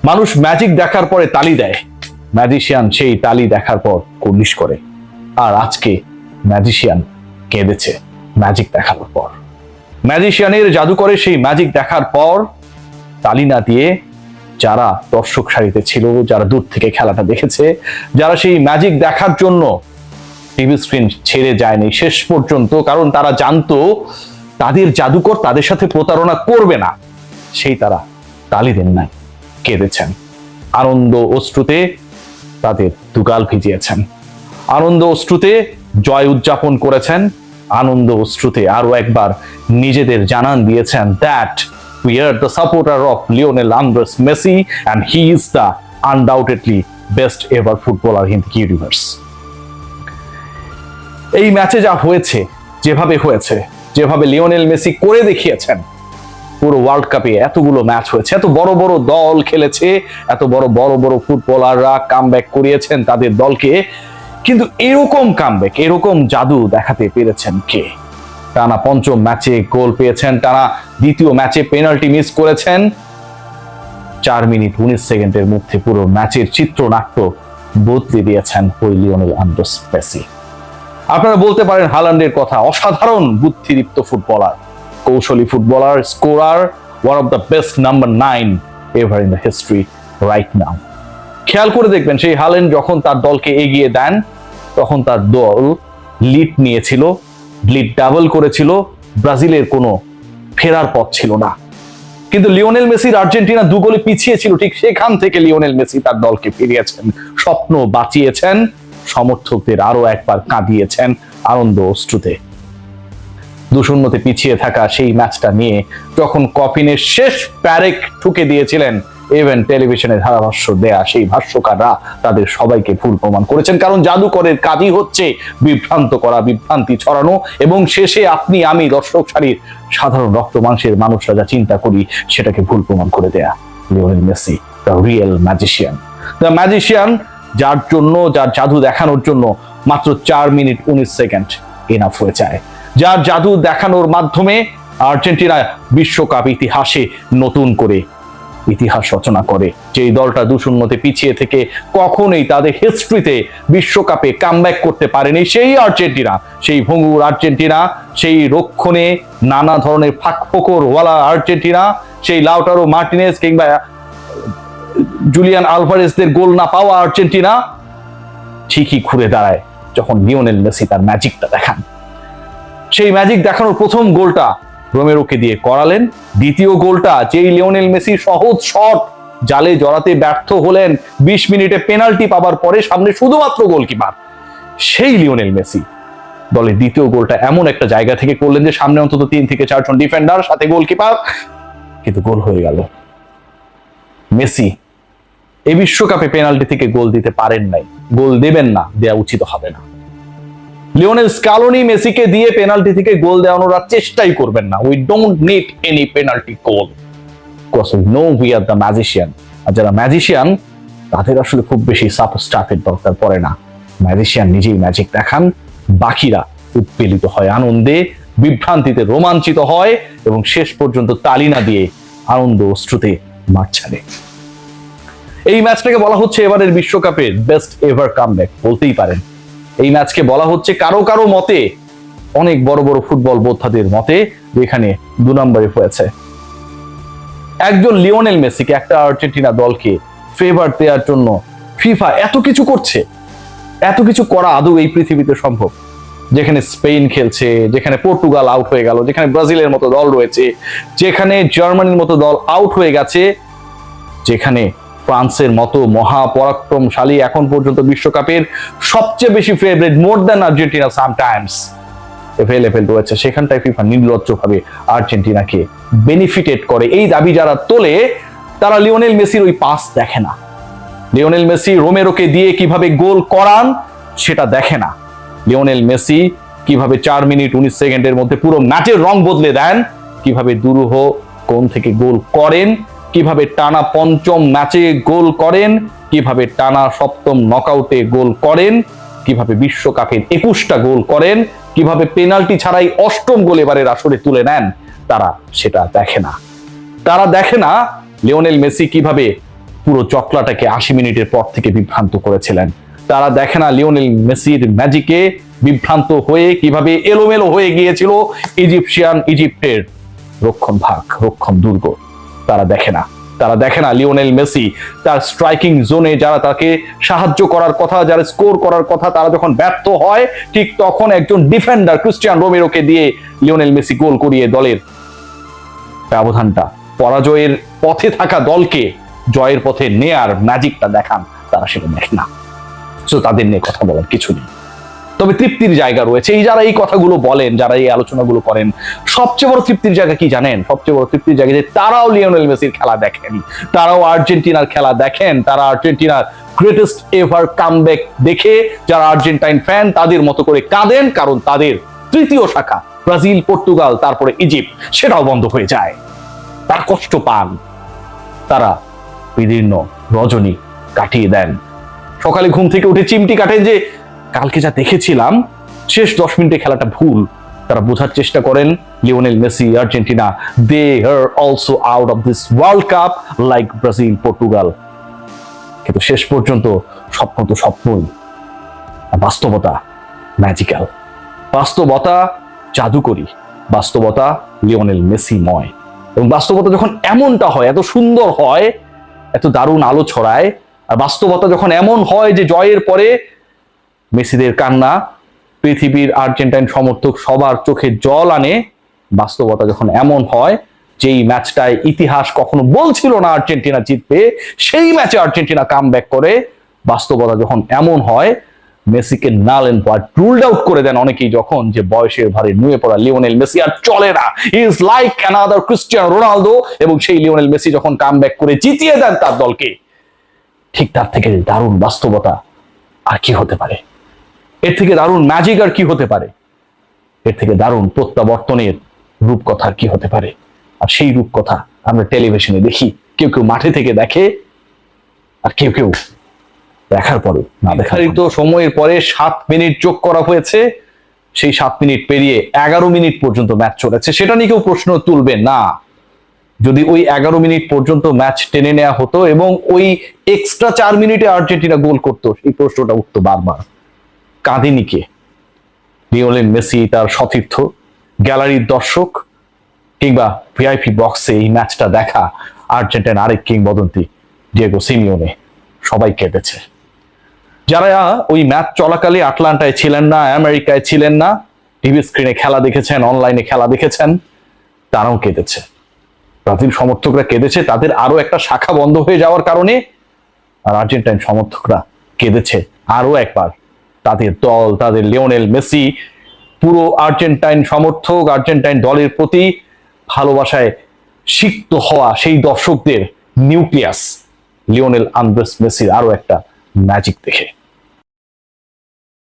মানুষ ম্যাজিক দেখার পরে তালি দেয়, ম্যাজিশিয়ান সেই তালি দেখার পর কুর্নিশ করে। আর আজকে ম্যাজিশিয়ান কেঁদেছে ম্যাজিক দেখার পর। ম্যাজিশিয়ানের জাদুকরে সেই ম্যাজিক দেখার পর তালি না দিয়ে যারা দর্শক সারিতে ছিল, যারা দূর থেকে খেলাটা দেখেছে, যারা সেই ম্যাজিক দেখার জন্য টিভি স্ক্রিন ছেড়ে যায়নি শেষ পর্যন্ত, কারণ তারা জানতো তাদের জাদুকর তাদের সাথে প্রতারণা করবে না, সেই তারা তালি দেন নাই, কেঁদেছেন। আনন্দ অশ্রুতে তাদের দুগাল ভিজিয়েছেন, আনন্দ অশ্রুতে জয় উদযাপন করেছেন, আনন্দ অশ্রুতে আরো একবার নিজেদের জানান দিয়েছেন that we are the supporter of Lionel Andres Messi and he is the undoubtedly best ever footballer in the universe. এই ম্যাচে যা হয়েছে, যেভাবে হয়েছে, যেভাবে লিওনেল মেসি করে দেখিয়েছেন, পুরো ওয়ার্ল্ড কাপে এতগুলো ম্যাচ হয়েছে, এত বড় বড় দল খেলেছে, এত বড় বড় বড় ফুটবলাররা কামব্যাক করিয়েছেন তাদের দলকে, কিন্তু এরকম কামব্যাক, এরকম জাদু দেখাতে পেরেছেন কে? টানা পঞ্চম ম্যাচে গোল পেয়েছেন, টানা দ্বিতীয় ম্যাচে পেনাল্টি মিস করেছেন, 4 মিনিট 19 সেকেন্ডের মধ্যে পুরো ম্যাচের চিত্রনাট্য বদলে দিয়েছেন ওই লিওনেল আন্দ্রেস মেসি। আপনারা বলতে পারেন হালান্ডের কথা, অসাধারণ বুদ্ধিদীপ্ত ফুটবলার, কৌশলী footballer, scorer, one of the best number 9 ever in the history right now. খেয়াল করে দেখবেন সেই হালান্ড যখন তার দলকে এগিয়ে দেন তখন তার দল লিড নিয়েছিল, লিড ডাবল করেছিল, ব্রাজিলের কোনো ফেরার পথ ছিল না। কিন্তু লিওনেল মেসির আর্জেন্টিনা 2 গোলে পিছিয়ে ছিল, ঠিক সেখান থেকে লিওনেল মেসি তার দলকে ফিরিয়েছেন, স্বপ্ন বাঁচিয়েছেন, সমর্থকদের আরো একবার কাঁদিয়েছেন আনন্দ অশ্রুতে। 2-0 পিছিয়ে থাকা সেই ম্যাচটা নিয়ে যখন কফিনের শেষ প্যারেক ঠুকে দিয়েছিলেন ইভেন টেলিভিশনের ধারাভাষ্য দেয়া সেই ভাষ্যকাররা তাদের সবাইকে ভুল প্রমাণ করেছেন, কারণ জাদুকরের কাজই হচ্ছে বিভ্রান্ত করা, বিভ্রান্তি ছড়ানো, এবং শেষে আপনি আমি দর্শক সারির সাধারণ রক্ত মাংসের মানুষরা যা চিন্তা করি সেটাকে ভুল প্রমাণ করে দেয়া। Lionel Messi the real magician, the magician যার জন্য, যার জাদু দেখানোর জন্য মাত্র 4 মিনিট 19 সেকেন্ড এনাফ হয়ে যায়, যার জাদু দেখানোর মাধ্যমে আর্জেন্টিনা বিশ্বকাপ ইতিহাসে নতুন করে ইতিহাস রচনা করে। যেই দলটা 2-0 পিছিয়ে থেকে কখনোই তাদের হিস্ট্রিতে বিশ্বকাপে কামব্যাক করতে পারেনি, সেই আর্জেন্টিনা, সেই ভঙ্গুর আর্জেন্টিনা, সেই রক্ষণে নানা ধরনের ফাঁকফোকর ওয়ালা আর্জেন্টিনা, সেই লাউটারো মার্টিনেজ কিংবা জুলিয়ান আলভারেজদের গোল না পাওয়া আর্জেন্টিনা ঠিকই ঘুরে দাঁড়ায় যখন লিওনেল মেসি তার ম্যাজিকটা দেখান। সেই ম্যাজিক দেখানোর প্রথম গোলটা রোমেরোকে দিয়ে করালেন, দ্বিতীয় গোলটা যেই লিওনেল মেসি সহজ শট জালে জড়াতে ব্যর্থ হলেন 20 মিনিটে পেনাল্টি পাবার পরে, সামনে শুধুমাত্র গোলকিপার, সেই লিওনেল মেসি দলের দ্বিতীয় গোলটা এমন একটা জায়গা থেকে করলেন যে সামনে অন্তত 3 থেকে 4 জন ডিফেন্ডার সাথে গোলকিপার, কিন্তু গোল হয়ে গেল। মেসি এই বিশ্বকাপে পেনাল্টি থেকে গোল দিতে পারেন নাই, গোল দেবেন না, দেওয়া উচিত হবে না। লিওনেল স্কালোনি মেসিকে দিয়ে পেনাল্টি থেকে গোল দেওয়ানোর চেষ্টাই করবেন না। We don't need any penalty goal, because we know we are the magician. আর যারা ম্যাজিশিয়ান তাদের আসলে খুব বেশি স্টাফের দরকার পড়ে না, ম্যাজিশিয়ান নিজেই ম্যাজিক দেখান, বাকিরা উৎপীড়িত হয় আনন্দে, বিভ্রান্তিতে রোমাঞ্চিত হয় এবং শেষ পর্যন্ত তালি না দিয়ে আনন্দ অশ্রুতে মাঠ ছাড়ে। এই ম্যাচটাকে বলা হচ্ছে এবারের বিশ্বকাপের বেস্ট এভার কামব্যাক বলতেই পারেন। এই ম্যাচকে বলা হচ্ছে কারো কারো মতে, অনেক বড় বড় ফুটবল বোদ্ধাদের মতে, যেখানে 2 নম্বরে হয়েছে। একজন লিওনেল মেসিকে, একটা আর্জেন্টিনা দলকে ফেভার দেওয়ার জন্য ফিফা এত কিছু করছে, এত কিছু করা আদৌ এই পৃথিবীতে সম্ভব? যেখানে স্পেন খেলছে, যেখানে পর্তুগাল আউট হয়ে গেল, যেখানে ব্রাজিলের মতো দল রয়েছে, যেখানে জার্মানির মতো দল আউট হয়ে গেছে, যেখানে ফ্রান্সের মতো মহাপরাক্রমশালী এখন পর্যন্ত বিশ্বকাপের সবচেয়ে বেশি favourite, more than Argentina sometimes available রয়েছে, সেখানটায় ফিফা নির্লজ্জভাবে আর্জেন্টিনাকে বেনিফিটেড করে। এই দাবি যারা তোলে তারা লিওনেল মেসির ওই পাস দেখে না, লিওনেল মেসি রোমেরোকে দিয়ে কিভাবে গোল করান সেটা দেখে না, লিওনেল মেসি কিভাবে 4 মিনিট 19 সেকেন্ডের মধ্যে পুরো ম্যাচের রং বদলে দেন, কিভাবে দুরূহ কোণ থেকে গোল করেন, কিভাবে টানা 5ম ম্যাচে গোল করেন, কিভাবে টানা 7ম নকআউটে গোল করেন, কিভাবে বিশ্বকাপের 21টা গোল করেন, কিভাবে পেনাল্টি ছাড়াই 8ম গোল এবারের আসরে তুলে নেন, তারা সেটা দেখে না। তারা দেখে না লিওনেল মেসি কিভাবে পুরো চটলাটাকে 80 মিনিটের পর থেকে বিভ্রান্ত করেছিলেন। তারা দেখে না লিওনেল মেসির ম্যাজিকে বিভ্রান্ত হয়ে কিভাবে এলোমেলো হয়ে গিয়েছিল ইজিপ্টের রক্ষণ দুর্গ। তারা দেখে না লিওনেল মেসি তার স্ট্রাইকিং জোনে যারা তাকে সাহায্য করার কথা, যারা স্কোর করার কথা, তারা যখন ব্যর্থ হয় ঠিক তখন একজন ডিফেন্ডার ক্রিস্টিয়ান রোমেরোকে দিয়ে লিওনেল মেসি গোল করিয়ে দলের ব্যবধানটা, পরাজয়ের পথে থাকা দলকে জয়ের পথে নেয়ার ম্যাজিকটা দেখান। তারা সেটা দেখে না। তো তাদের নিয়ে কথা বলার কিছু নেই। তবে তৃপ্তির জায়গা রয়েছে। যারা এই কথাগুলো বলেন, যারা এই আলোচনাগুলো করেন, সবচেয়ে বড় তৃপ্তির জায়গা কি জানেন? সবচেয়ে বড় তৃপ্তির জায়গা যে তারাও লিওনেল মেসির খেলা দেখেন, তারাও আর্জেন্টিনার খেলা দেখেন, তারা আর্জেন্টিনার গ্রেটেস্ট এভার কামব্যাক দেখে যারা আর্জেন্টাইন ফ্যান তাদের মতো করে কাঁদেন, কারণ তাদের তৃতীয় শাখা ব্রাজিল, পর্তুগাল, তারপরে ইজিপ্ট সেটাও বন্ধ হয়ে যায়। তার কষ্ট পান, তারা বিদীর্ণ রজনী কাটিয়ে দেন। সকালে ঘুম থেকে উঠে চিমটি কাটেন যে কালকে যা দেখেছিলাম শেষ 10 মিনিটে খেলাটা ভুল। তারা বোঝার চেষ্টা করেন Lionel Messi, Argentina, they are also out of this world cup like Brazil, Portugal. কিন্তু শেষ পর্যন্ত স্বপ্ন তো স্বপ্নই, বাস্তবতা ম্যাজিক্যাল, বাস্তবতা জাদুকরী, বাস্তবতা লিওনেল মেসি নয়। এবং বাস্তবতা যখন এমনটা হয়, এত সুন্দর হয়, এত দারুণ আলো ছড়ায়, আর বাস্তবতা যখন এমন হয় যে জয়ের পরে মেসিদের কান্না পৃথিবীর আর্জেন্টাইন সমর্থক সবার চোখে জল আনে, বাস্তবতা যখন এমন হয় যেই ম্যাচটায় ইতিহাস কখনো বলছিল না আর্জেন্টিনা জিতবে, সেই ম্যাচে আর্জেন্টিনা কামব্যাক করে, বাস্তবতা যখন এমন হয় মেসিকে null and white ruled out করে দেন অনেকেই, যখন যে বয়সের ভারে নুয়ে পড়া লিওনেল মেসি আর চলে না, he is like another Cristiano Ronaldo, এবং সেই লিওনেল মেসি যখন কামব্যাক করে জিতিয়ে দেন তার দলকে, ঠিক তার থেকে দারুণ বাস্তবতা আর কি হতে পারে? এর থেকে দারুণ ম্যাজিক আর কি হতে পারে? এর থেকে দারুণ প্রত্যাবর্তনের রূপকথা কি হতে পারে? আর সেই রূপকথা আমরা টেলিভিশনে দেখি, কেউ কেউ মাঠে থেকে দেখে, আর কেউ কেউ দেখার পরে না দেখার তো সময়ের পরে 7 মিনিট যোগ করা হয়েছে। সেই 7 মিনিট পেরিয়ে 11 মিনিট পর্যন্ত ম্যাচ চলেছে। সেটা নিয়ে কেউ প্রশ্ন তুলবে না। যদি ওই 11 মিনিট পর্যন্ত ম্যাচ টেনে নেওয়া হতো এবং ওই এক্সট্রা 4 মিনিটে আর্জেন্টিনা গোল করতো, সেই প্রশ্নটা উঠতো বারবার। কাঁদিনি কে? লিওনেল মেসি, তার সতীর্থ, গ্যালারির দর্শক, কিংবা ভিআইপি বক্সে এই ম্যাচটা দেখা আর্জেন্টাইন আরেক কিংবদন্তি ডিয়েগো সিমিওনে, সবাই কেঁদেছে। যারা ওই ম্যাচ চলাকালে আটলান্টায় ছিলেন না, আমেরিকায় ছিলেন না, টিভি স্ক্রিনে খেলা দেখেছেন, অনলাইনে খেলা দেখেছেন, তারাও কেঁদেছে। ব্রাজিল সমর্থকরা কেঁদেছে তাদের আরো একটা শাখা বন্ধ হয়ে যাওয়ার কারণে, আর আর্জেন্টাইন সমর্থকরা কেঁদেছে আরো একবার তাদের দল, তাদের লিওনেল মেসি, পুরো আর্জেন্টাইন সমর্থক, আর্জেন্টাইন দলের প্রতি ভালোবাসায় সিক্ত হওয়া সেই দর্শকদের নিউক্লিয়াস লিওনেল আন্দ্রেস মেসির আরো একটা ম্যাজিক দেখে।